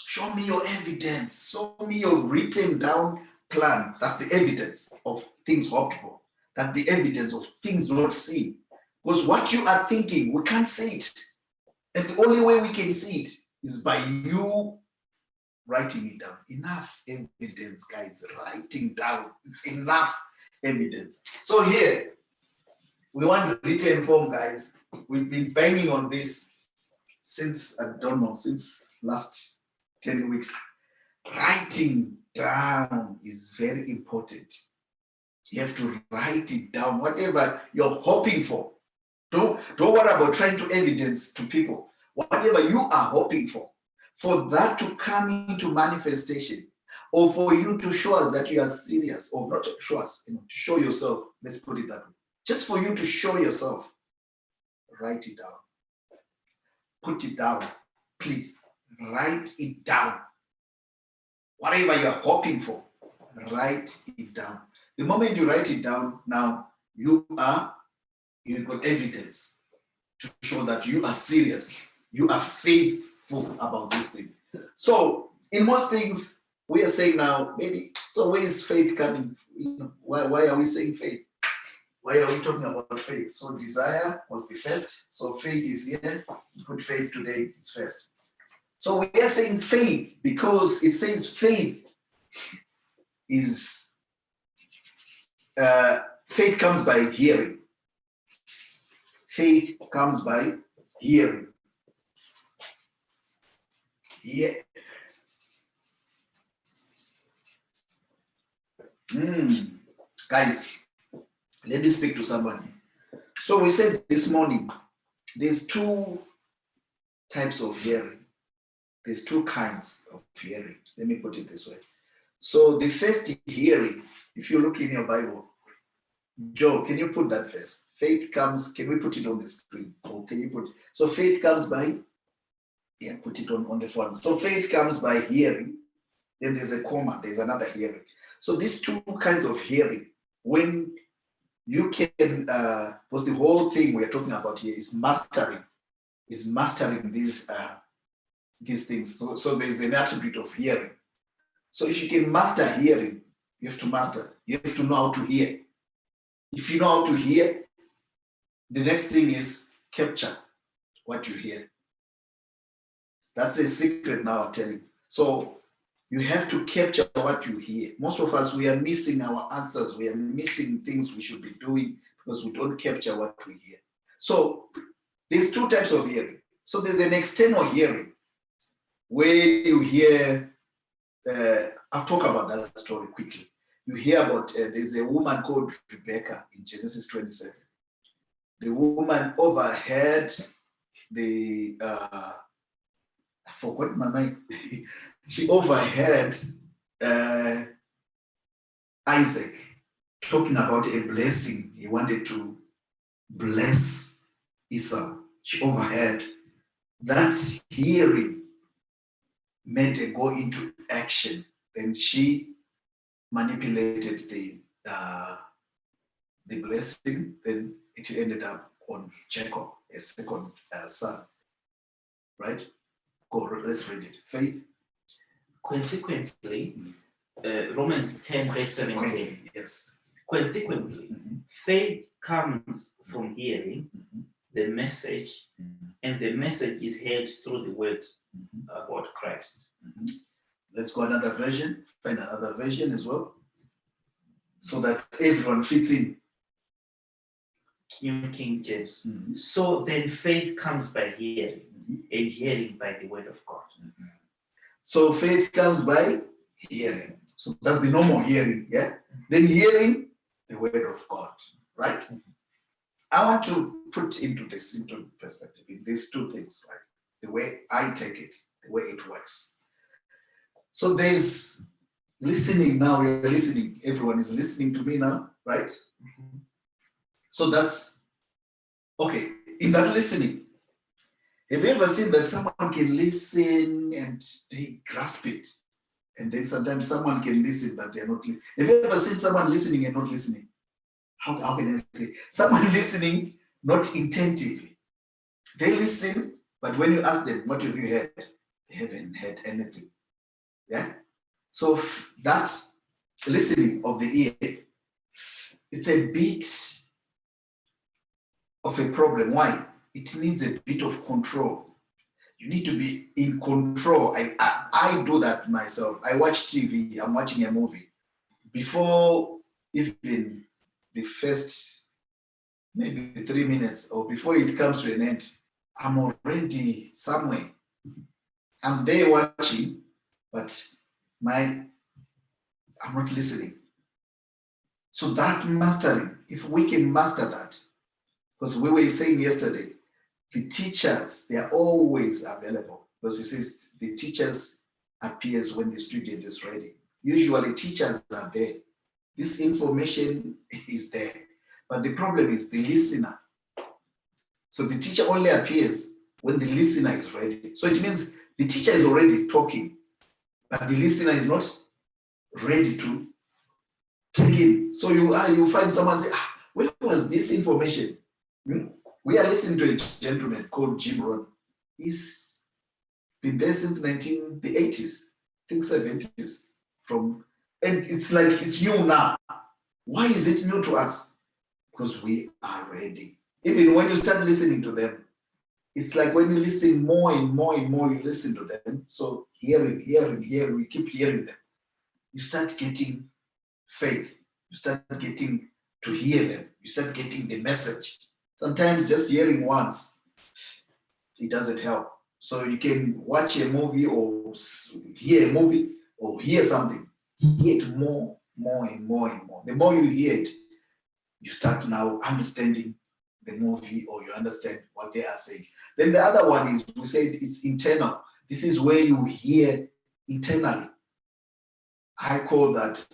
Show me your evidence. Show me your written down plan. That's the evidence of things hoped for. That's the evidence of things not seen. Because what you are thinking, we can't see it. And the only way we can see it is by you writing it down. Enough evidence, guys. Writing down. It's enough evidence. So here, we want written form, guys. We've been banging on this since, I don't know, since last 10 weeks. Writing down is very important. You have to write it down, whatever you're hoping for. Don't worry about trying to evidence to people. Whatever you are hoping for that to come into manifestation, or for you to show us that you are serious, or not to show us, to show yourself, let's put it that way. Just for you to show yourself, write it down. Put it down, please. Write it down. Whatever you're hoping for, write it down. The moment you write it down, now you've got evidence to show that you are serious, you are faithful about this thing. So in most things, we are saying now, maybe, so where is faith coming? Why are we saying faith? Why are we talking about faith? So desire was the first. So faith is here. Put faith today, it's first. So we are saying faith because it says faith is, faith comes by hearing. Faith comes by hearing. Yeah. Guys, let me speak to somebody. So we said this morning, there's two types of hearing. There's two kinds of hearing. Let me put it this way. So the first hearing, if you look in your Bible, Joe, can you put that first? Faith comes, can we put it on the screen? Or can you put, so faith comes by, yeah, put it on the phone. So faith comes by hearing, then there's a comma, there's another hearing. So these two kinds of hearing, when you can, because the whole thing we're talking about here is mastering these things. So there's an attribute of hearing. So if you can master hearing, you have to know how to hear. If you know how to hear, the next thing is capture what you hear. That's a secret now, I'm telling you. So you have to capture what you hear. Most of us, we are missing our answers. We are missing things we should be doing because we don't capture what we hear. So there's two types of hearing. So there's an external hearing where you hear, I'll talk about that story quickly. You hear about, there's a woman called Rebecca in Genesis 27. The woman overheard I forgot my name. She overheard Isaac talking about a blessing. He wanted to bless Esau. She overheard. That hearing made her go into action. Then she manipulated the blessing. Then it ended up on Jacob, a second son. Right? Go, let's read it. Faith. Consequently, Romans 10, verse 17. Yes. Consequently, faith comes from hearing the message, and the message is heard through the word about Christ. Let's go another version, find another version as well, so that everyone fits in. New King James. So then faith comes by hearing, and hearing by the word of God. So faith comes by hearing. So that's the normal hearing, yeah? Then hearing the word of God, right? I want to put into perspective, in these two things, right? The way I take it, the way it works. So there's listening now, we're listening. Everyone is listening to me now, right? So that's, okay, in that listening, have you ever seen that someone can listen and they grasp it? And then sometimes someone can listen, but they're not listening. Have you ever seen someone listening and not listening? How can I say? Someone listening, not attentively. They listen, but when you ask them, what have you heard? They haven't heard anything. Yeah. So that listening of the ear, it's a bit of a problem. Why? It needs a bit of control. You need to be in control. I do that myself. I watch TV, I'm watching a movie. Before even the first maybe 3 minutes or before it comes to an end, I'm already somewhere. I'm there watching, but I'm not listening. So that mastering, if we can master that, because we were saying yesterday, the teachers, they are always available. Because it says the teachers appears when the student is ready. Usually teachers are there. This information is there. But the problem is the listener. So the teacher only appears when the listener is ready. So it means the teacher is already talking, but the listener is not ready to take in. So you find someone say, where was this information? We are listening to a gentleman called Jim Rohn. He's been there since the 80s, I think 70s. And it's like it's new now. Why is it new to us? Because we are ready. Even when you start listening to them, it's like when you listen more and more and more, you listen to them. So hearing, we keep hearing them. You start getting faith. You start getting to hear them. You start getting the message. Sometimes just hearing once, it doesn't help. So you can watch a movie or hear a movie or hear something. Hear it more and more and more. The more you hear it, you start now understanding the movie or you understand what they are saying. Then the other one is, we said it's internal. This is where you hear internally. I call that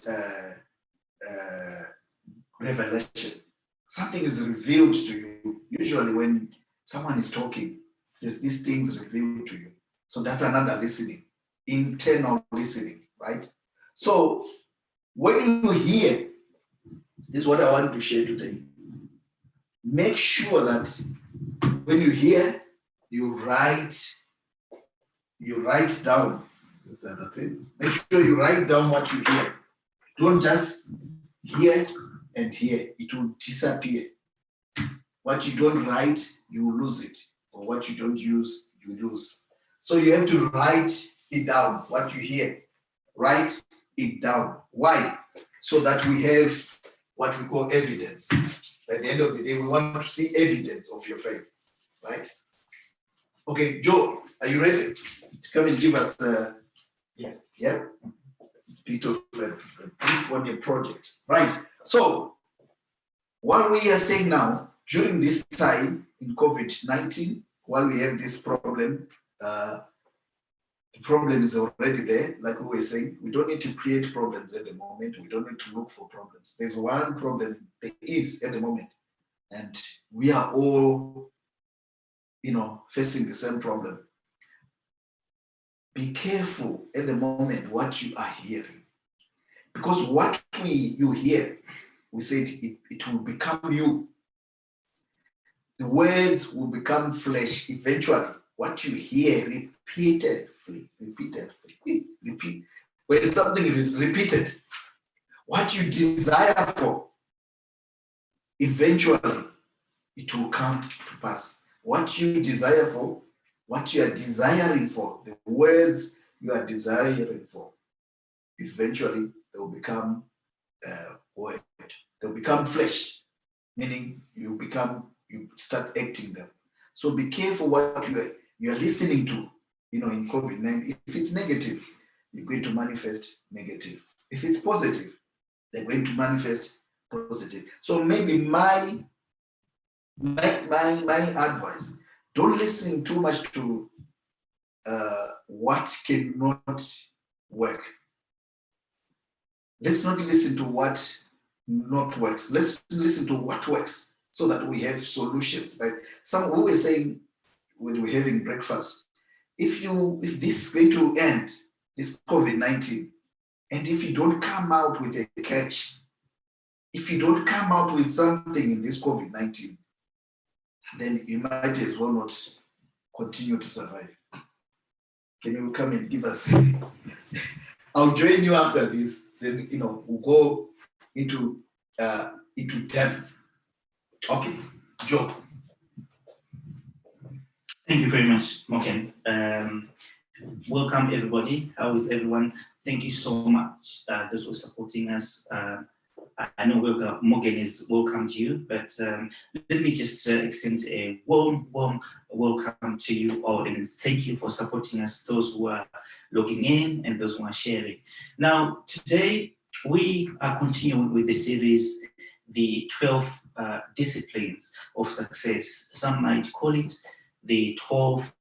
revelation. Something is revealed to you. Usually when someone is talking, there's these things revealed to you. So that's another listening, internal listening, right? So when you hear, this is what I want to share today. Make sure that when you hear, you write down. That's the other thing. Make sure you write down what you hear. Don't just hear and hear. It will disappear. What you don't write, you will lose it. Or what you don't use, you lose. So you have to write it down, what you hear. Write it down. Why? So that we have what we call evidence. At the end of the day, we want to see evidence of your faith, right? Okay, Joe, are you ready? Come and give us yes. Yeah, bit of a brief on your project, right? So, what we are saying now, during this time in COVID-19, while we have this problem, the problem is already there, like we were saying. We don't need to create problems at the moment. We don't need to look for problems. There's one problem there is at the moment, and we are all, facing the same problem. Be careful at the moment what you are hearing, because what you hear, we said it will become you. The words will become flesh eventually. What you hear repeatedly. Repeat. When something is repeated, what you desire for, eventually it will come to pass. What you desire for, what you are desiring for, the words you are desiring for, eventually they will become word. They'll become flesh, meaning you start acting them. So be careful what you are listening to, in COVID-19. If it's negative, you're going to manifest negative. If it's positive, they're going to manifest positive. So maybe my advice, don't listen too much to what cannot work. Let's not listen to what not works. Let's listen to what works so that we have solutions. Like we were saying when we're having breakfast, if this is going to end, this COVID-19, and if you don't come out with a catch, if you don't come out with something in this COVID-19, then you might as well not continue to survive. Can you come and give us I'll join you after this. Then we'll go into depth. Okay, Joe. Thank you very much, Morgan. Welcome everybody. How is everyone? Thank you so much. Those who are supporting us. I know Morgan is welcome to you, but let me just extend a warm welcome to you all, and thank you for supporting us, those who are logging in and those who are sharing. Now, today we are continuing with the series, the 12 disciplines of success. Some might call it the 12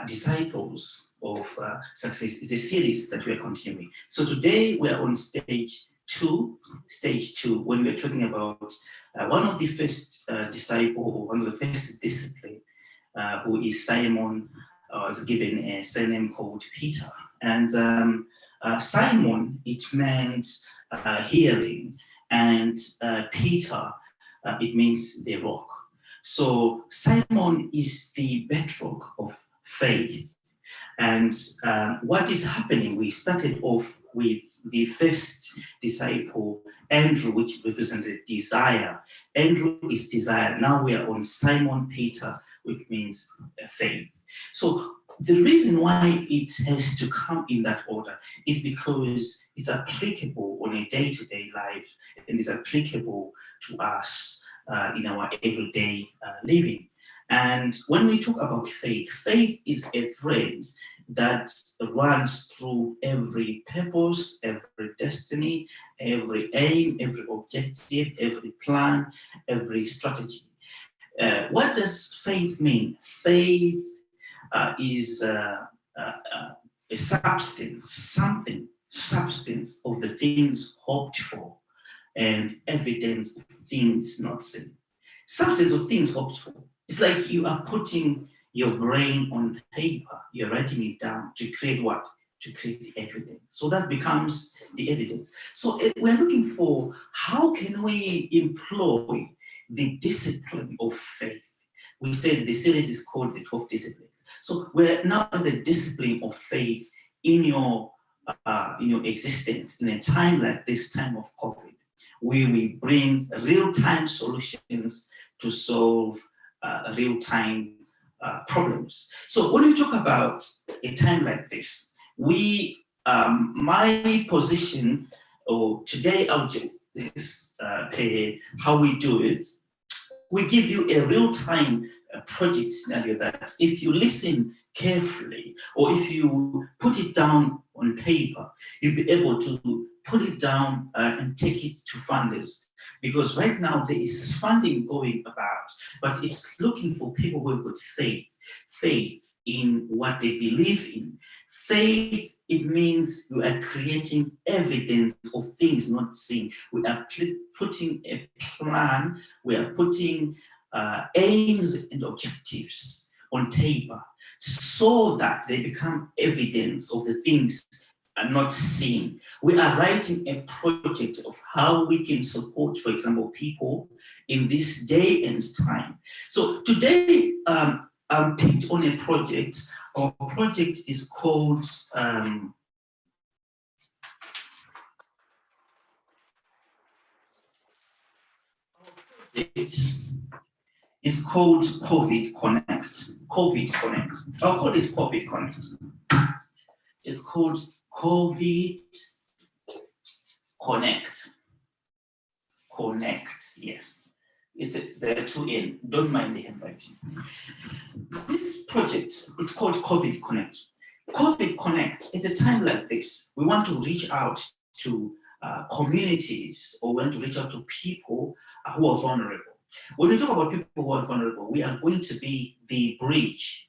disciples of success. It's a series that we are continuing. So today we are on stage two, when we're talking about one of the first disciple, or one of the first discipline, who is Simon, was given a surname called Peter. And Simon, it meant hearing, and Peter, it means the rock. So Simon is the bedrock of faith. And what is happening, we started off with the first disciple, Andrew, which represented desire. Andrew is desire. Now we are on Simon Peter, which means faith. So the reason why it has to come in that order is because it's applicable on a day-to-day life, and is applicable to us in our everyday living. And when we talk about faith, faith is a thread that runs through every purpose, every destiny, every aim, every objective, every plan, every strategy. What does faith mean? Faith is a substance of the things hoped for, and evidence of things not seen. Substance of things hoped for. It's like you are putting your brain on paper, you're writing it down to create what? To create the evidence. So that becomes the evidence. So we're looking for how can we employ the discipline of faith. We said the series is called the 12 disciplines. So we're now in the discipline of faith in your existence in a time like this time of COVID, where we bring real-time solutions to solve real-time problems. So when we talk about a time like this, my position, or today I'll do this, how we do it, we give you a real-time project scenario that if you listen carefully, or if you put it down on paper, you'll be able to put it down and take it to funders. Because right now there is funding going about, but it's looking for people who have got faith in what they believe in. Faith, it means you are creating evidence of things not seen. We are putting a plan, we are putting aims and objectives on paper so that they become evidence of the things are not seen. We are writing a project of how we can support, for example, people in this day and time. So today, I'm picked on a project. Our project is called it's called COVID Connect. COVID Connect. I'll call it COVID Connect. It's called COVID Connect. Connect, yes. There are two in. Don't mind the handwriting. This project is called COVID Connect. COVID Connect, at a time like this, we want to reach out to communities, or we want to reach out to people who are vulnerable. When we talk about people who are vulnerable, we are going to be the bridge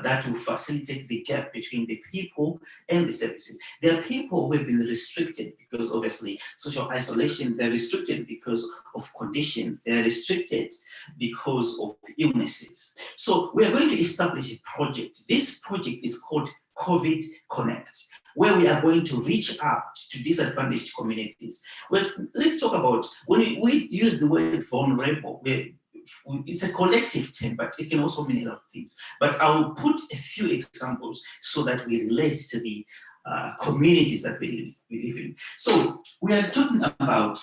that will facilitate the gap between the people and the services. There are people who have been restricted because obviously social isolation, they're restricted because of conditions, they're restricted because of illnesses. So we are going to establish a project. This project is called COVID Connect, where we are going to reach out to disadvantaged communities. Well, let's talk about, when we use the word vulnerable, it's a collective term, but it can also mean a lot of things. But I'll put a few examples so that we relate to the communities that we live in. So we are talking about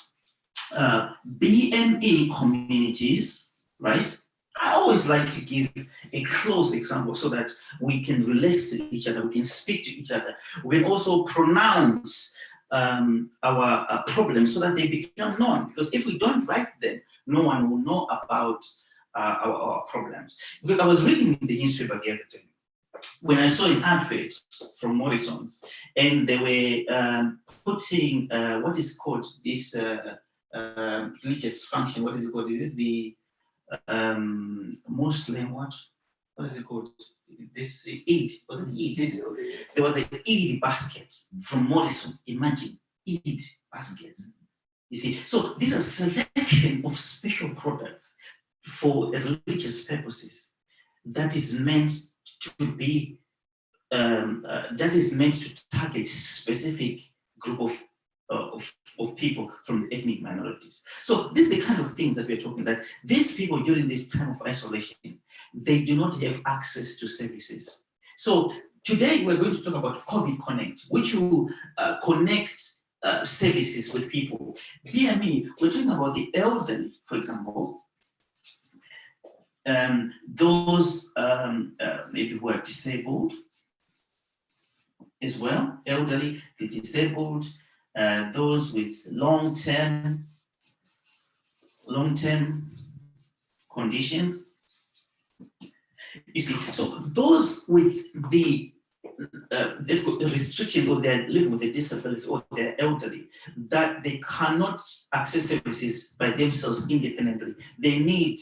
BME communities, right? I always like to give a close example so that we can relate to each other, we can speak to each other, we can also pronounce our problems so that they become known. Because if we don't write them, no one will know about our problems. Because I was reading in the newspaper the other day when I saw an advert from Morrison's, and they were putting what is called this religious function. What is it called? Is this the Muslim what? What is it called? This Eid, was it Eid? Okay. There was an Eid basket from Morrison. Imagine Eid basket. You see, so these are selection of special products for religious purposes that is meant to be that is meant to target specific group of people from the ethnic minorities. So this is the kind of things that we're talking, that these people during this time of isolation, they do not have access to services. So today we're going to talk about COVID Connect, which will connect services with people. BME, we're talking about the elderly, for example, those maybe who are disabled as well, elderly, the disabled, those with long-term conditions. You see, so those with they've got a restriction, or they're living with a disability, or they're elderly, that they cannot access services by themselves independently. They need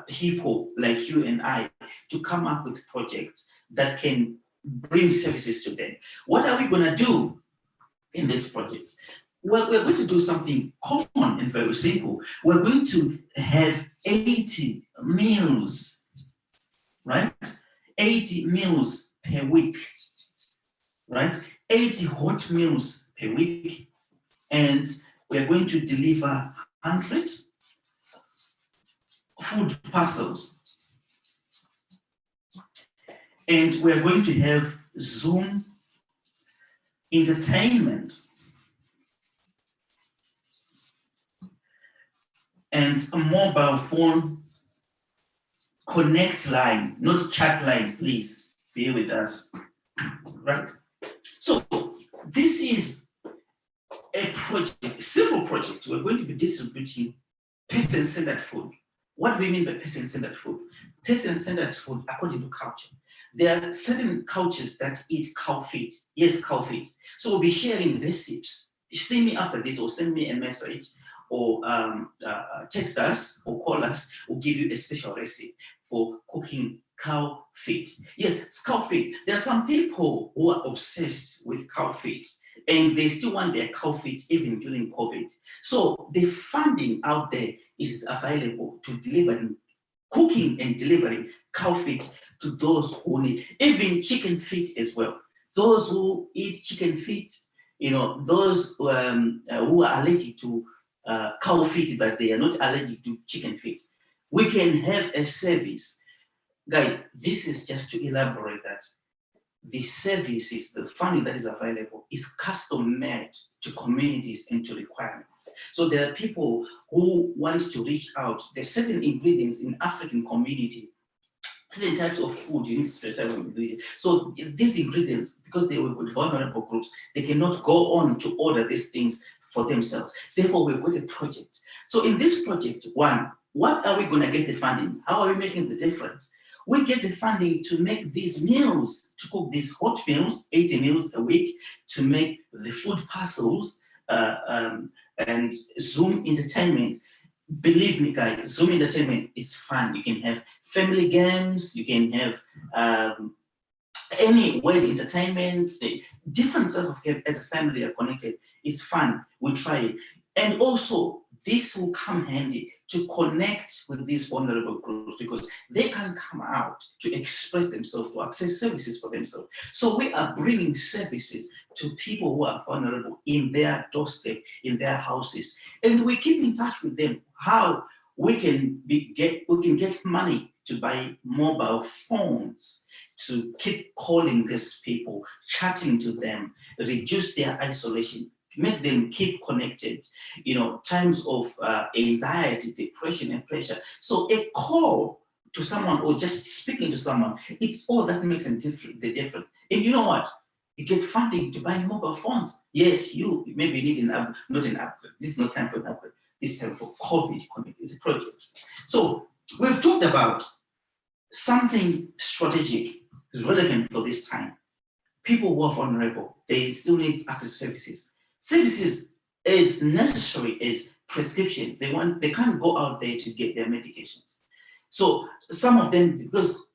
people like you and I to come up with projects that can bring services to them. What are we going to do in this project? Well, we're going to do something common and very simple. We're going to have 80 meals, right? 80 meals per week, right? 80 hot meals per week. And we're going to deliver 100 food parcels. And we're going to have Zoom entertainment and a mobile phone connect line, not chat line, please bear with us, right? So this is a project, a simple project. We're going to be distributing person-centered food. What do we mean by person-centered food? Person-centered food according to culture. There are certain cultures that eat cow feet. Yes, cow feet. So we'll be sharing recipes. Send me after this, or send me a message, or text us or call us. We'll give you a special recipe for cooking cow feet. Yes, it's cow feet. There are some people who are obsessed with cow feet, and they still want their cow feet even during COVID. So the funding out there is available to deliver cooking and delivering cow feet to those who need, even chicken feet as well. Those who eat chicken feet, you know, those who are allergic to cow feet, but they are not allergic to chicken feet. We can have a service. Guys, this is just to elaborate that the services, the funding that is available is custom made to communities and to requirements. So there are people who want to reach out. There's certain ingredients in African community, certain types of food, you need special ingredients. So these ingredients, because they were with vulnerable groups, they cannot go on to order these things for themselves. Therefore, we've got a project. So in this project, one, what are we going to get the funding? How are we making the difference? We get the funding to make these meals, to cook these hot meals, 80 meals a week, to make the food parcels and Zoom entertainment. Believe me, guys, Zoom entertainment is fun. You can have family games, you can have any word entertainment, different types of games as a family are connected. It's fun. We try it. And also, this will come handy to connect with these vulnerable groups, because they can come out to express themselves, to access services for themselves. So we are bringing services to people who are vulnerable in their doorstep, in their houses, and we keep in touch with them how we can get money to buy mobile phones to keep calling these people, chatting to them, reduce their isolation, make them keep connected, times of anxiety, depression, and pressure. So a call to someone or just speaking to someone, it's all that makes the difference. And you know what? You get funding to buy mobile phones. Yes, you maybe need not an upgrade. This is not time for an upgrade. This is time for COVID Connect. It's a project. So we've talked about something strategic, relevant for this time. People who are vulnerable, they still need access to services. Services is necessary as prescriptions. They can't go out there to get their medications. So some of them, because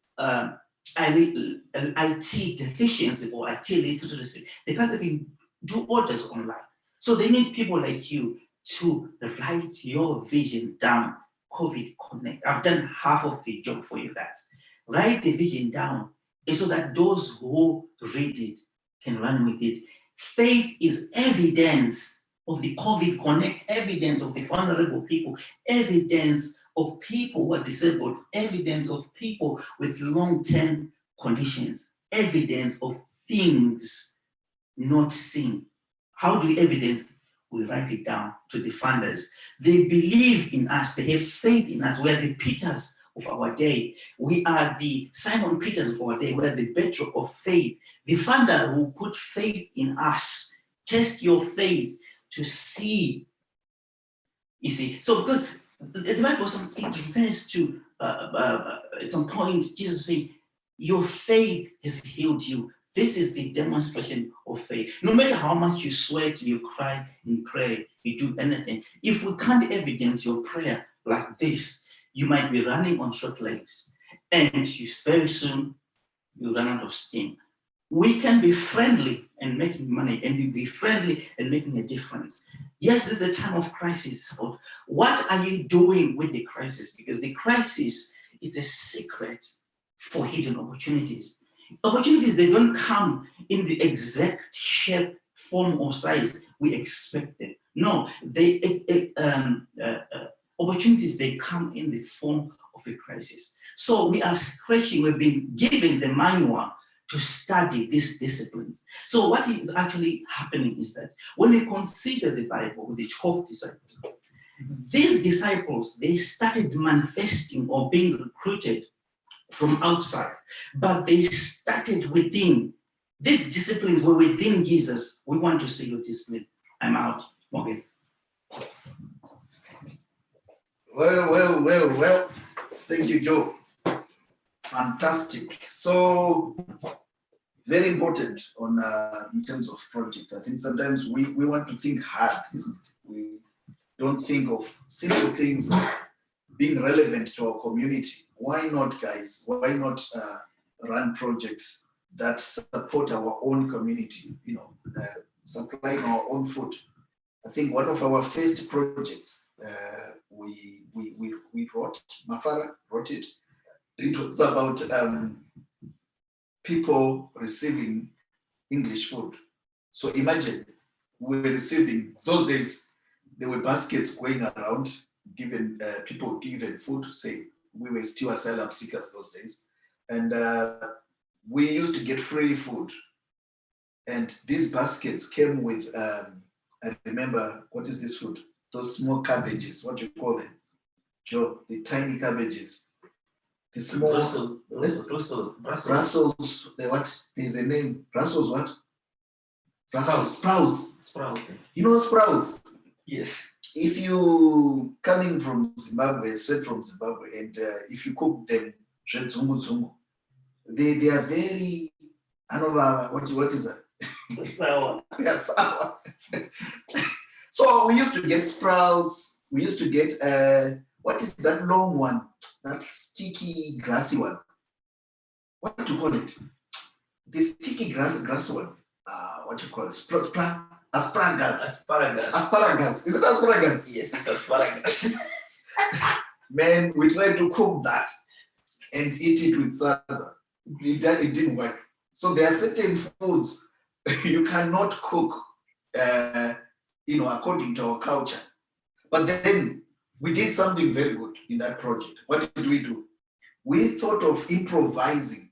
IT deficiency or IT literacy, they can't even do orders online. So they need people like you to write your vision down. COVID Connect. I've done half of the job for you guys. Write the vision down so that those who read it can run with it. Faith is evidence of the COVID Connect, evidence of the vulnerable people, evidence of people who are disabled, evidence of people with long-term conditions, evidence of things not seen. How do we evidence? We write it down to the funders. They believe in us, they have faith in us. We are the Peters of our day. We are the Simon Peters of our day. We are the bedrock of faith. The funder who put faith in us. Test your faith to see. You see, so because the Bible, it refers to at some point, Jesus was saying, your faith has healed you. This is the demonstration of faith. No matter how much you sweat, you cry and pray, you do anything. If we can't evidence your prayer like this, you might be running on short legs, and very soon you run out of steam. We can be friendly and making money, and be friendly and making a difference. Yes, this is a time of crisis, but what are you doing with the crisis? Because the crisis is a secret for hidden opportunities. Opportunities, they don't come in the exact shape, form, or size we expect them. No, opportunities, they come in the form of a crisis. So we are scratching, we've been given the manual to study these disciplines. So what is actually happening is that when we consider the Bible with the 12 disciples, these disciples, they started manifesting or being recruited from outside, but they started within. These disciplines were within Jesus. We want to see your discipline. I'm out. Okay. Well. Thank you, Joe. Fantastic. So very important on in terms of projects. I think sometimes we want to think hard, isn't it? We don't think of simple things being relevant to our community. Why not, guys? Why not run projects that support our own community? Supplying our own food. I think one of our first projects we wrote, Mafara wrote it. It was about people receiving English food. So imagine we were receiving, those days, there were baskets going around, given people given food, say, we were still asylum seekers those days. And we used to get free food. And these baskets came with, I remember, what is this food? Those small cabbages, what do you call them? Joe, the tiny cabbages. The small Brussels, what? There's a name. Brussels what? Sprouts. You know sprouts? Yes. If you coming from Zimbabwe, straight from Zimbabwe, and if you cook them, they are very, I don't know what is that? Sour. They are sour. So we used to get sprouts. We used to get what is that long one? That sticky, grassy one. What do you call it? The sticky, grassy one. What do you call it? Asparagus. Asparagus. Is it asparagus? Yes, it's asparagus. Man, we tried to cook that and eat it with salsa. It didn't work. So there are certain foods you cannot cook, according to our culture. But then we did something very good in that project. What did we do? we thought of improvising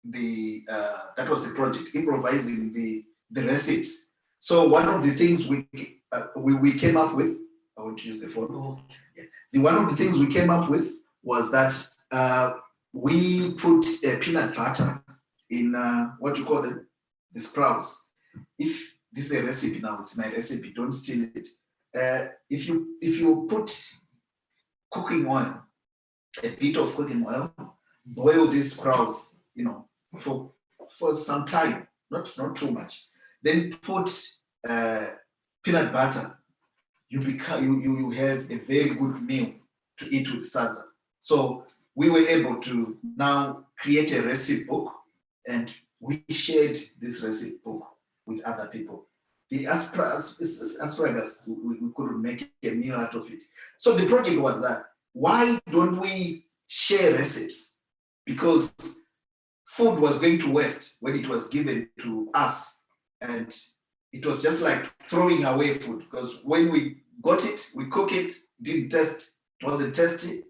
that was the project, improvising the recipes. So one of the things we came up with, I want to use the phone. Yeah. One of the things we came up with was that we put peanut butter in what you call them, the sprouts. If this is a recipe now, it's my recipe, don't steal it. If you put cooking oil, a bit of cooking oil, boil these sprouts, for some time, not too much. Then put peanut butter. You have a very good meal to eat with salsa. So we were able to now create a recipe book, and we shared this recipe book with other people. The asparagus, we couldn't make a meal out of it. So the project was that, why don't we share recipes? Because food was going to waste when it was given to us. And it was just like throwing away food, because when we got it, we cook it, didn't taste, it wasn't tasty,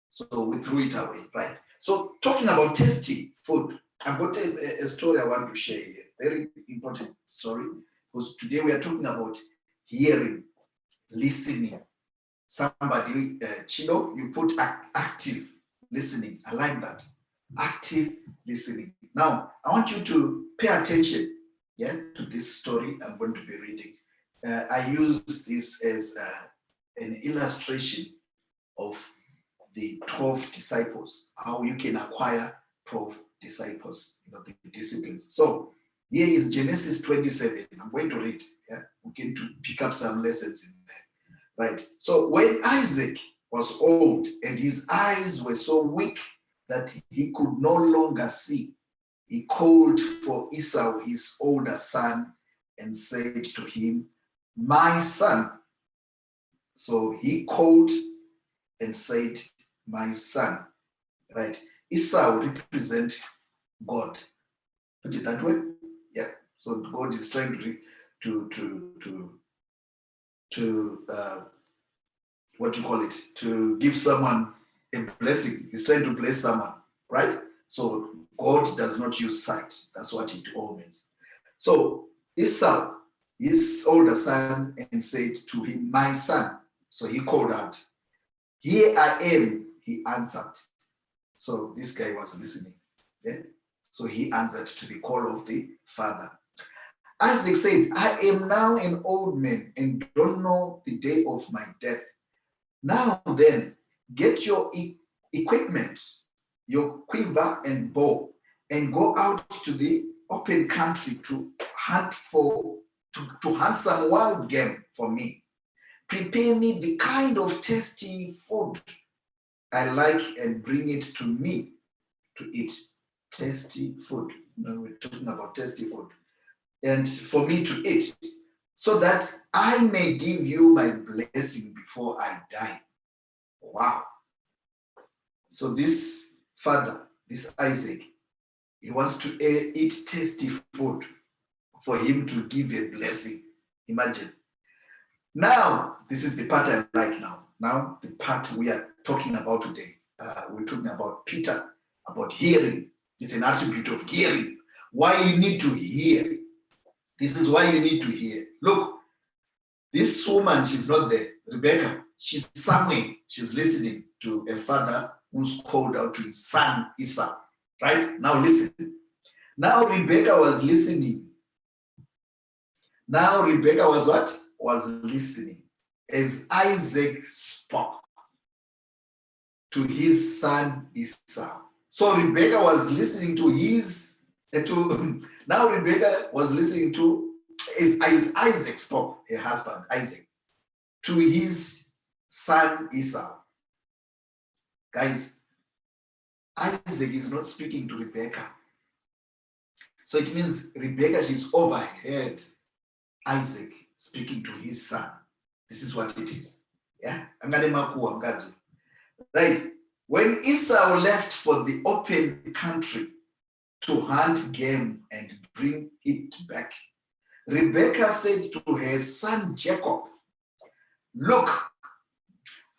so we threw it away, right? So talking about tasty food, I've got a story I want to share here, very important story, because today we are talking about hearing, listening. Somebody, Chido, you put active listening. I like that. Active listening. Now, I want you to pay attention, to this story I'm going to be reading. I use this as an illustration of the 12 disciples, how you can acquire 12 disciples, the disciplines. So here is Genesis 27. I'm going to read. We're going to pick up some lessons in there. Right. So when Isaac was old and his eyes were so weak that he could no longer see, he called for Esau, his older son, and said to him, "My son." So he called and said, "My son." Right. Esau represents God. Put it that way. Yeah. So God is trying to give someone a blessing. He's trying to bless someone, right? So God does not use sight. That's what it all means. So Esau, his older son, and said to him, "My son." So he called out, "Here I am," he answered. So this guy was listening. Yeah? So he answered to the call of the father. Isaac said, "I am now an old man and don't know the day of my death. Now then, get your equipment, your quiver and bow, and go out to the open country to hunt some wild game for me. Prepare me the kind of tasty food I like and bring it to me to eat." Tasty food. We're talking about tasty food. And for me to eat, so that I may give you my blessing before I die. Wow. So this father, this Isaac, he wants to eat tasty food for him to give a blessing. Imagine. Now, this is the part I like now. Now, the part we are talking about today. We're talking about Peter, about hearing. It's an attribute of hearing. Why you need to hear. This is why you need to hear. Look, this woman, she's not there. Rebecca, she's somewhere. She's listening to a father who's called out to his son Esau. Right? Now listen. Now Rebecca was listening. Now Rebecca was what? Was listening as Isaac spoke to his son Esau. So Rebecca was listening to now Rebecca was listening to, as Isaac spoke, her husband Isaac, to his son Esau. Guys, Isaac is not speaking to Rebecca. So it means Rebecca, she's overheard Isaac speaking to his son. This is what it is. Yeah? Right? When Esau left for the open country to hunt game and bring it back, Rebecca said to her son Jacob, "Look,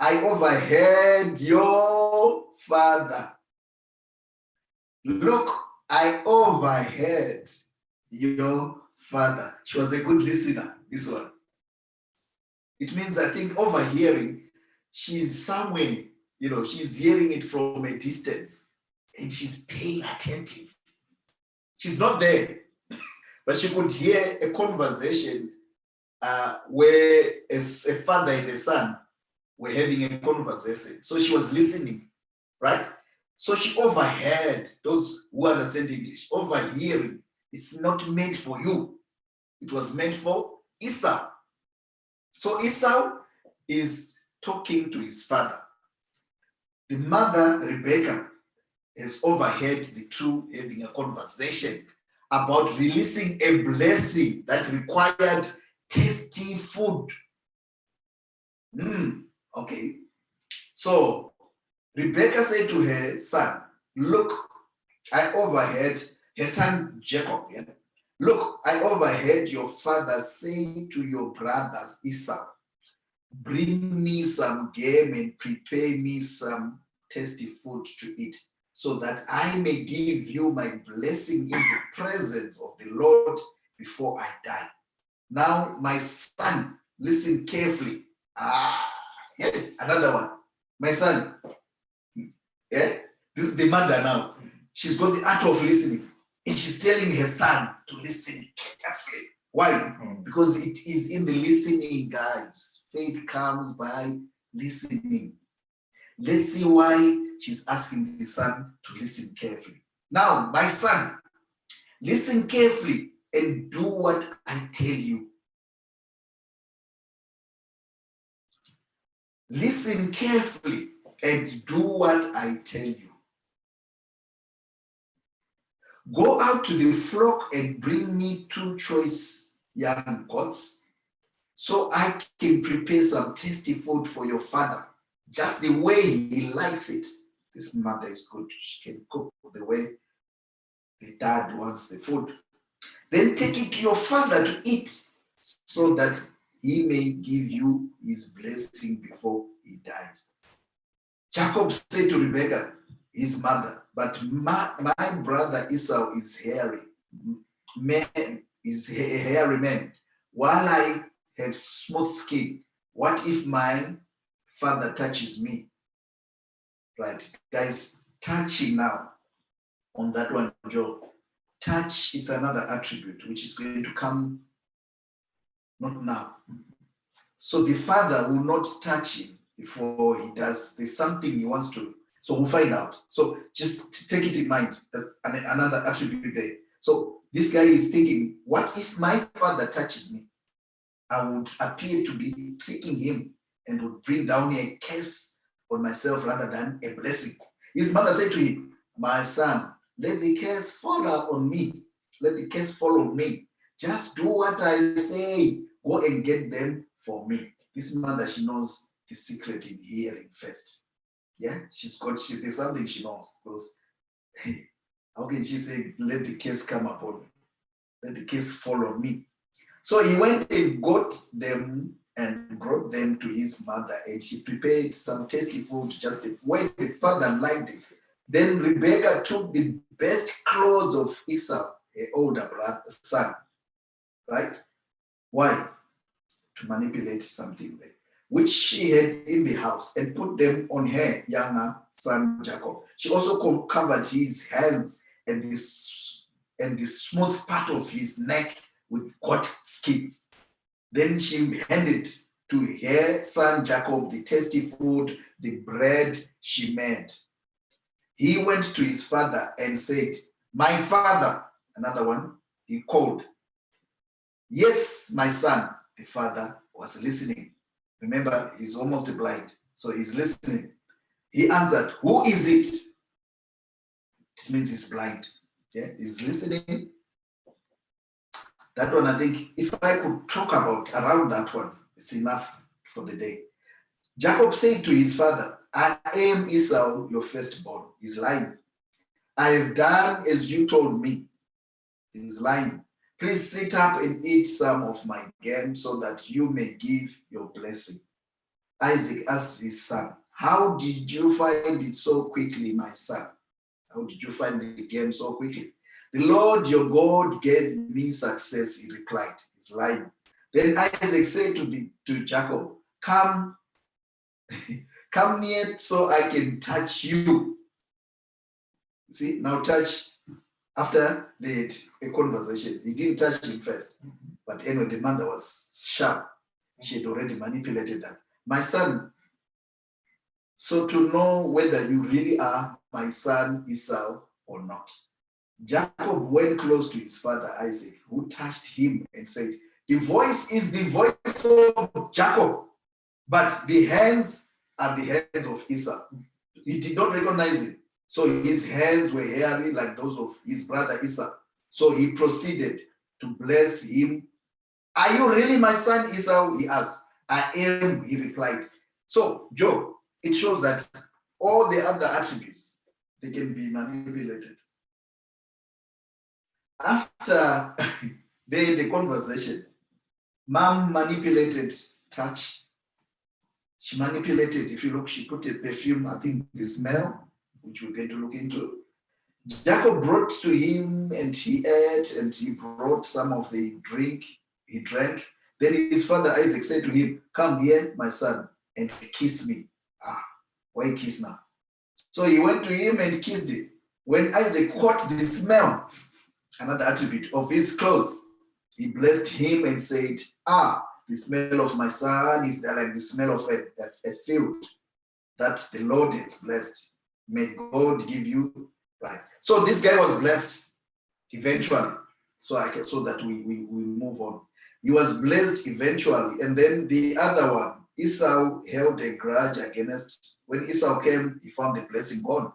I overheard your father Look, I overheard your father. She was a good listener, this one. It means, I think, overhearing, she's somewhere, she's hearing it from a distance and she's paying attentive. She's not there, but she could hear a conversation where a father and a son were having a conversation. So she was listening, right? So she overheard. Those who understand English, overhearing, it's not meant for you. It was meant for Esau. So Esau is talking to his father. The mother, Rebecca, has overheard the two having a conversation about releasing a blessing that required tasty food. Okay. So Rebecca said to her son, look, I overheard her son Jacob. Yeah? Look, I overheard your father say to your brothers Esau, bring me some game and prepare me some tasty food to eat, so that I may give you my blessing in the presence of the Lord before I die. Now, my son, listen carefully. Yeah, another one. My son, yeah, this is the mother now. She's got the art of listening, and she's telling her son to listen carefully. Why? Because it is in the listening, guys. Faith comes by listening. Let's see why she's asking the son to listen carefully. Now, my son, listen carefully and do what I tell you. Listen carefully and do what I tell you. Go out to the flock and bring me 2 choice young goats, so I can prepare some tasty food for your father, just the way he likes it. This mother is good. She can cook the way the dad wants the food. Then take it to your father to eat, so that he may give you his blessing before he dies. Jacob said to Rebekah, his mother, but my brother Esau is hairy man, while I have smooth skin. What if my father touches me? Right, guys, touching now on that one, Joe. Touch is another attribute which is going to come not now. So the father will not touch him before he does. There's something he wants to. So we'll find out. So just take it in mind. That's another attribute there. So this guy is thinking, what if my father touches me? I would appear to be tricking him and would bring down a curse on myself rather than a blessing. His mother said to him, my son, let the curse fall on me. Let the curse fall on me. Just do what I say. Go and get them for me. This mother, she knows the secret in hearing first. Yeah, there's something she knows. Because how can she say, let the curse come upon me? Let the curse fall on me. So he went and got them and brought them to his mother, and she prepared some tasty food just the way the father liked it. Then Rebecca took the best clothes of Esau, her older son, right? Why? To manipulate something there, which she had in the house, and put them on her younger son Jacob. She also covered his hands and the smooth part of his neck with goat skins. Then she handed to her son Jacob the tasty food, the bread she made. He went to his father and said, my father, another one, he called. Yes, my son. The father was listening. Remember, he's almost blind, so he's listening. He answered, who is it? It means he's blind. Yeah, he's listening. That one, I think, if I could talk about around that one, it's enough for the day. Jacob said to his father, I am Esau, your firstborn. He's lying. I have done as you told me. He's lying. Please sit up and eat some of my game so that you may give your blessing. Isaac asked his son, how did you find it so quickly, my son? How did you find the game so quickly? The Lord your God gave me success, he replied. He's lying. Then Isaac said to Jacob, come near so I can touch you. See, now touch after they had a conversation. He didn't touch him first. But anyway, the mother was sharp. She had already manipulated that. My son, so to know whether you really are my son Esau or not. Jacob went close to his father Isaac, who touched him and said, the voice is the voice of Jacob, but the hands are the hands of Esau. He did not recognize him. So his hands were hairy like those of his brother Esau. So he proceeded to bless him. Are you really my son Esau? He asked. I am, he replied. So, Joe, it shows that all the other attributes, they can be manipulated. After the conversation, mom manipulated touch. She manipulated, if you look, she put a perfume, I think the smell, which we're going to look into. Jacob brought to him and he ate, and he brought some of the drink, he drank. Then his father Isaac said to him, come here, my son, and kiss me. Why kiss now? So he went to him and kissed him. When Isaac caught the smell, another attribute of his clothes, he blessed him and said, the smell of my son is like the smell of a field that the Lord has blessed. May God give you, right? So this guy was blessed eventually. So that we move on. He was blessed eventually. And then the other one, Esau held a grudge against, when Esau came, he found the blessing gone.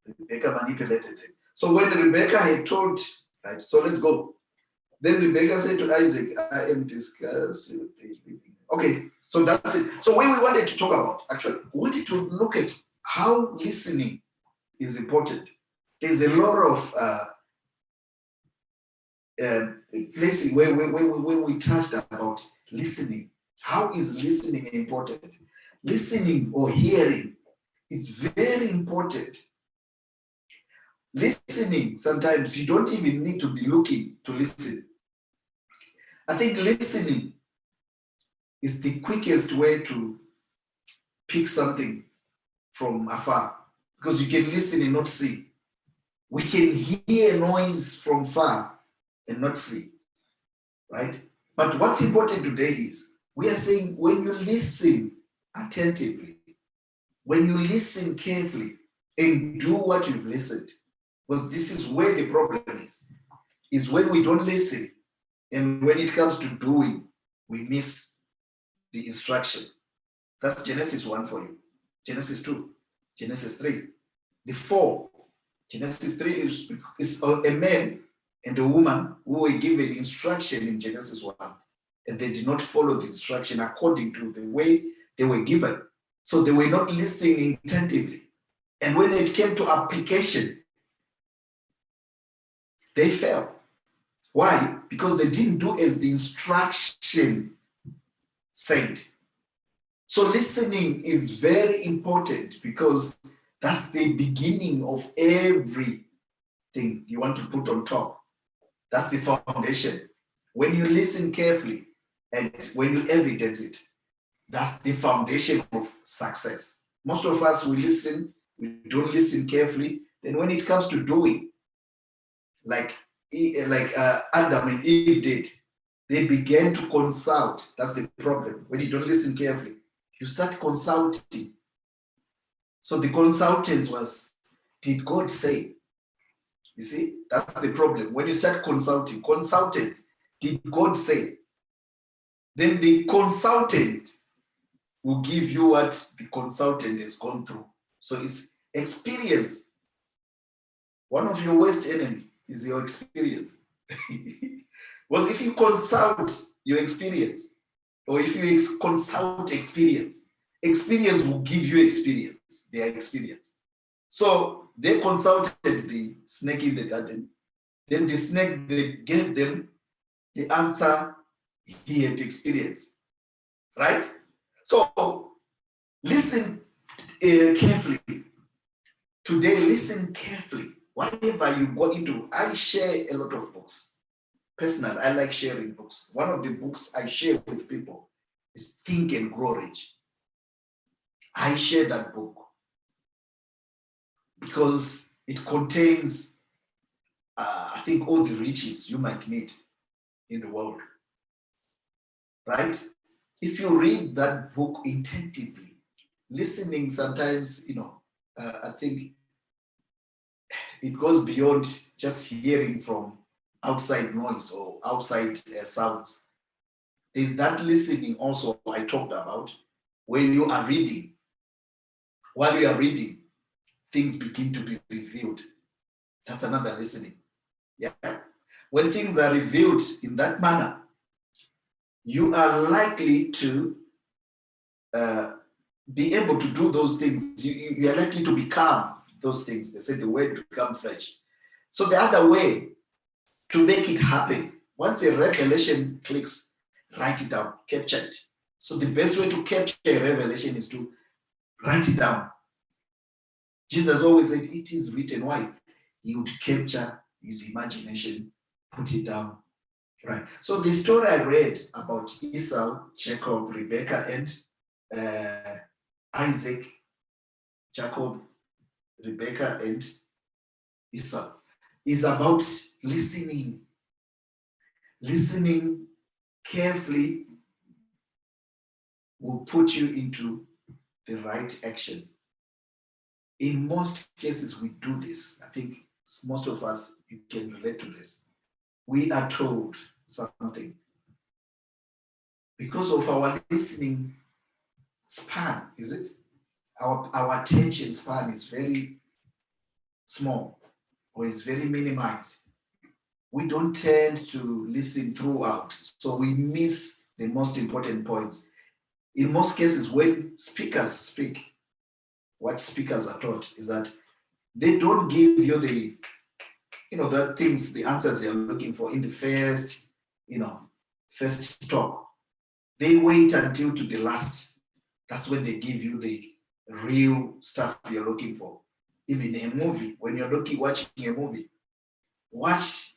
Rebecca manipulated him. So when Rebecca had told, right, so let's go. Then Rebecca said to Isaac, I am disgusted. Okay, so that's it. So when we wanted to talk about, actually, we wanted to look at how listening is important. There's a lot of places where we touched about listening. How is listening important? Listening or hearing is very important. Listening, sometimes you don't even need to be looking to listen. I think listening is the quickest way to pick something from afar, because you can listen and not see. We can hear noise from far and not see, right? But what's important today is we are saying when you listen attentively, when you listen carefully and do what you've listened, because this is where the problem is when we don't listen, and when it comes to doing, we miss the instruction. That's Genesis 1 for you. Genesis 2, Genesis 3. The 4, Genesis 3 is a man and a woman who were given instruction in Genesis 1, and they did not follow the instruction according to the way they were given. So they were not listening attentively. And when it came to application, they fell. Why? Because they didn't do as the instruction said. So listening is very important because that's the beginning of everything you want to put on top. That's the foundation. When you listen carefully and when you evidence it, that's the foundation of success. Most of us, we listen, we don't listen carefully. Then when it comes to doing, like Adam and Eve did, they began to consult. That's the problem. When you don't listen carefully, you start consulting. So the consultants was, did God say? You see, that's the problem. When you start consulting, consultants, did God say? Then the consultant will give you what the consultant has gone through. So it's experience. One of your worst enemy is your experience. Was if you consult your experience, or if you consult experience, experience will give you experience, their experience. So they consulted the snake in the garden. Then the snake, they gave them the answer he had experienced, right? So listen carefully. Today, listen carefully. whatever you go into, I share a lot of books. Personally, I like sharing books. One of the books I share with people is Think and Grow Rich. I share that book because it contains, I think, all the riches you might need in the world, right? If you read that book attentively, listening sometimes, I think it goes beyond just hearing from outside noise or outside sounds. There's that listening also I talked about. When you are reading, while you are reading, things begin to be revealed. That's another listening. Yeah. When things are revealed in that manner, you are likely to be able to do those things. You are likely to become those things. They say the word become flesh. So the other way to make it happen, once a revelation clicks, write it down, capture it. So the best way to capture a revelation is to write it down. Jesus always said, it is written. Why? He would capture his imagination, put it down. Right. So the story I read about Esau, Jacob, Rebecca, and Isaac, Jacob, Rebecca, and Esau is about listening. Listening carefully will put you into the right action. In most cases, we do this. I think most of us, you can relate to this. We are told something. Because of our listening span, is it? Our attention span is very small or is very minimized. We don't tend to listen throughout, so we miss the most important points. In most cases, when speakers speak, what speakers are taught is that they don't give you the things, the answers you're looking for in the first talk. They wait until to the last. That's when they give you the real stuff you're looking for. Even a movie, when you're watching a movie, watch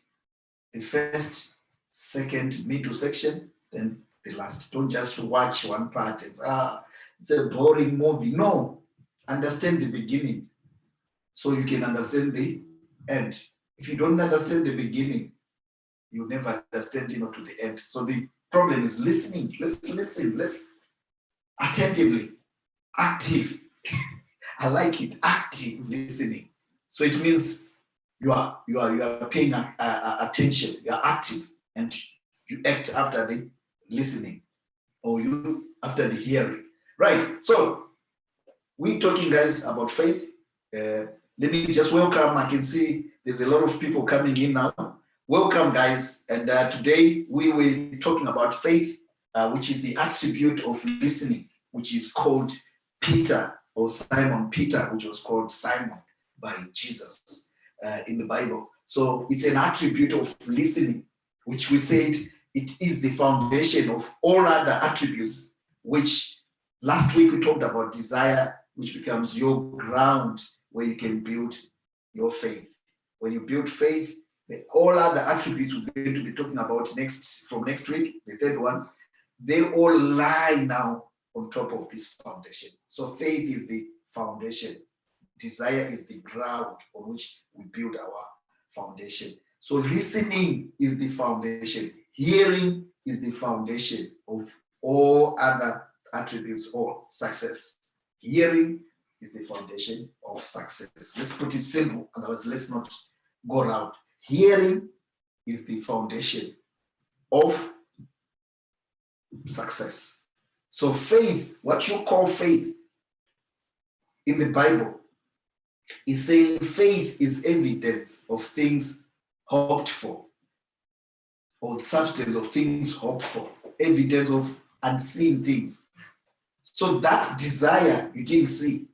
the first, second, middle section, then the last. Don't just watch one part. It's a boring movie. No, understand the beginning so you can understand the end. If you don't understand the beginning, you'll never understand, to the end. So the problem is listening. Let's listen. Let's attentively, active. I like it, active listening. So it means you are paying attention. You are active, and you act after the listening, or you after the hearing. Right. So we're talking, guys, about faith. Let me just welcome. I can see there's a lot of people coming in now. Welcome, guys. And today we will be talking about faith, which is the attribute of listening, which is called Peter or Simon Peter, which was called Simon by Jesus in the Bible. So it's an attribute of listening, which we said it is the foundation of all other attributes, which last week we talked about desire, which becomes your ground where you can build your faith. When you build faith, all other attributes we're going to be talking about from next week, the third one, they all lie now on top of this foundation. So faith is the foundation. Desire is the ground on which we build our foundation. So listening is the foundation. Hearing is the foundation of all other attributes or success. Hearing is the foundation of success. Let's put it simple, otherwise let's not go around. Hearing is the foundation of success. So faith, what you call faith in the Bible, is saying faith is evidence of things hoped for, or substance of things hoped for, evidence of unseen things. So that desire you didn't see,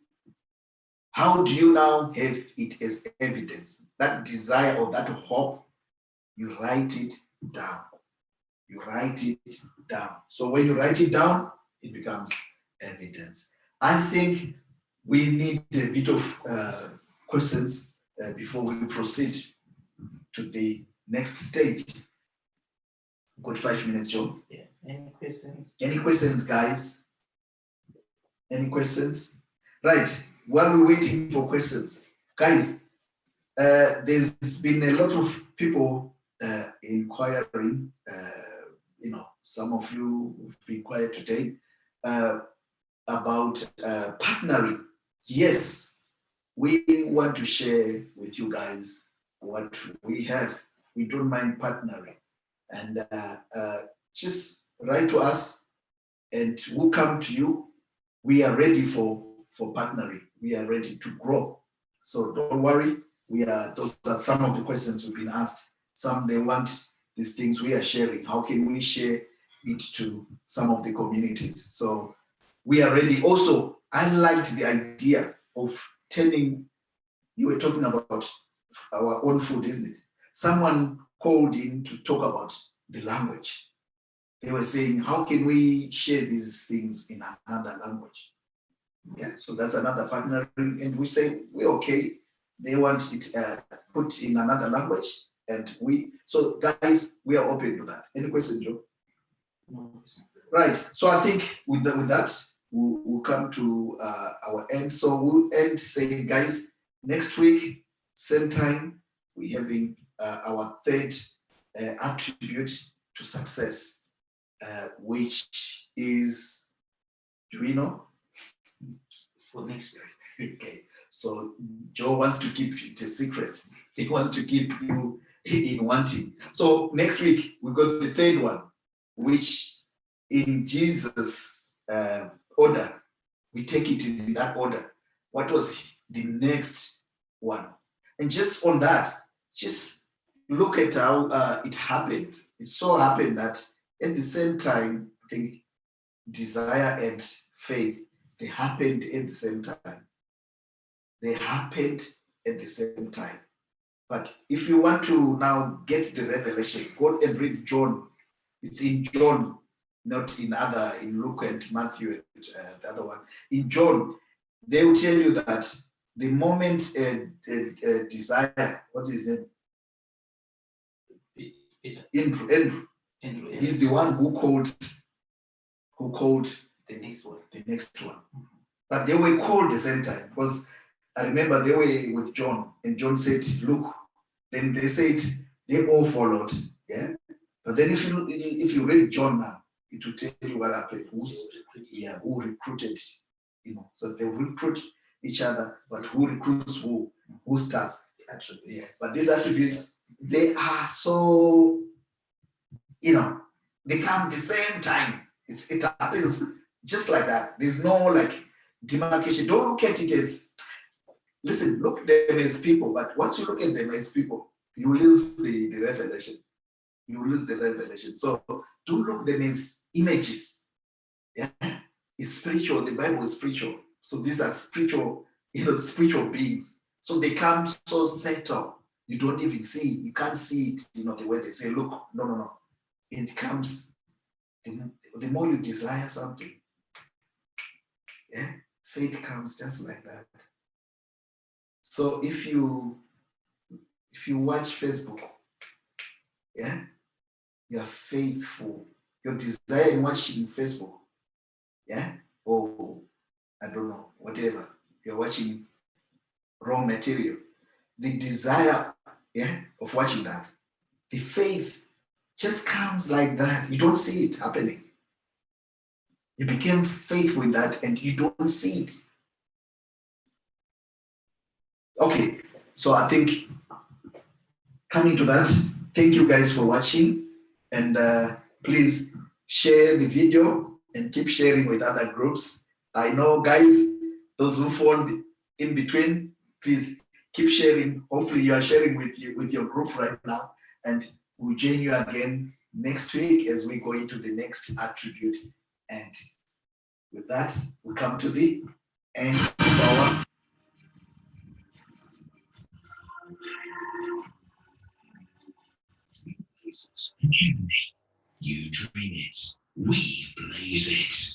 how do you now have it as evidence? That desire or that hope, you write it down. You write it down. So when you write it down, it becomes evidence. I think we need a bit of questions before we proceed to the next stage? Got 5 minutes, Joe. Yeah. Any questions? Any questions, guys? Any questions? Right. While we're waiting for questions, guys, there's been a lot of people inquiring. Some of you have inquired today about partnering. Yes, we want to share with you guys what we have. We don't mind partnering. And just write to us and we'll come to you. We are ready for partnering. We are ready to grow. So don't worry. Those are some of the questions we've been asked. Some they want these things we are sharing. How can we share it to some of the communities? So we are ready. Also, I liked the idea of turning, you were talking about our own food, isn't it? Someone called in to talk about the language. They were saying, how can we share these things in another language? Yeah, so that's another partner. And we say, we're okay. They want it put in another language. And so guys, we are open to that. Any questions, Joe? No. Right, so I think with that, we'll come to our end. So we'll end saying, guys, next week, same time, we're having our third attribute to success, which is, do we know? For next week. Okay, so Joe wants to keep it a secret. He wants to keep you in wanting. So next week, we got the third one, which in Jesus' order, we take it in that order. What was the next one? And just on that, just look at how it happened. It so happened that at the same time, I think desire and faith, they happened at the same time. They happened at the same time. But if you want to now get the revelation, go and read John. It's in John, not in Luke and Matthew and the other one. In John, they will tell you that the moment desire, what's his name? Andrew. He's the one who called the next one. Mm-hmm. But they were called at the same time, because I remember they were with John, and John said, look, then they said they all followed. Yeah. But then if you read John now, it will tell you what happened, who recruited, so they recruit each other, but who recruits who starts. Yeah. But these attributes, they are so, they come the same time. It happens just like that. There's no like demarcation. Don't look at it as, listen, look at them as people, but once you look at them as people, you lose the revelation. You lose the revelation. So don't look at them as images. Yeah, it's spiritual. The Bible is spiritual. So these are spiritual, spiritual beings. So they come so settled. You don't even see. You can't see it. The way they say, look, no. It comes. The more you desire something, yeah, faith comes just like that. So if you watch Facebook, yeah, you're faithful. Your desire in watching Facebook, yeah, or I don't know, whatever, you're watching wrong material. The desire, yeah, of watching that, the faith just comes like that. You don't see it happening. You became faithful in that and you don't see it. Okay, so I think coming to that, thank you guys for watching, and please share the video and keep sharing with other groups. I know, guys, those who phoned in between, please keep sharing. Hopefully you are sharing with your group right now, and we'll join you again next week as we go into the next attribute. And with that, we come to the end of our you dream it, we blaze it.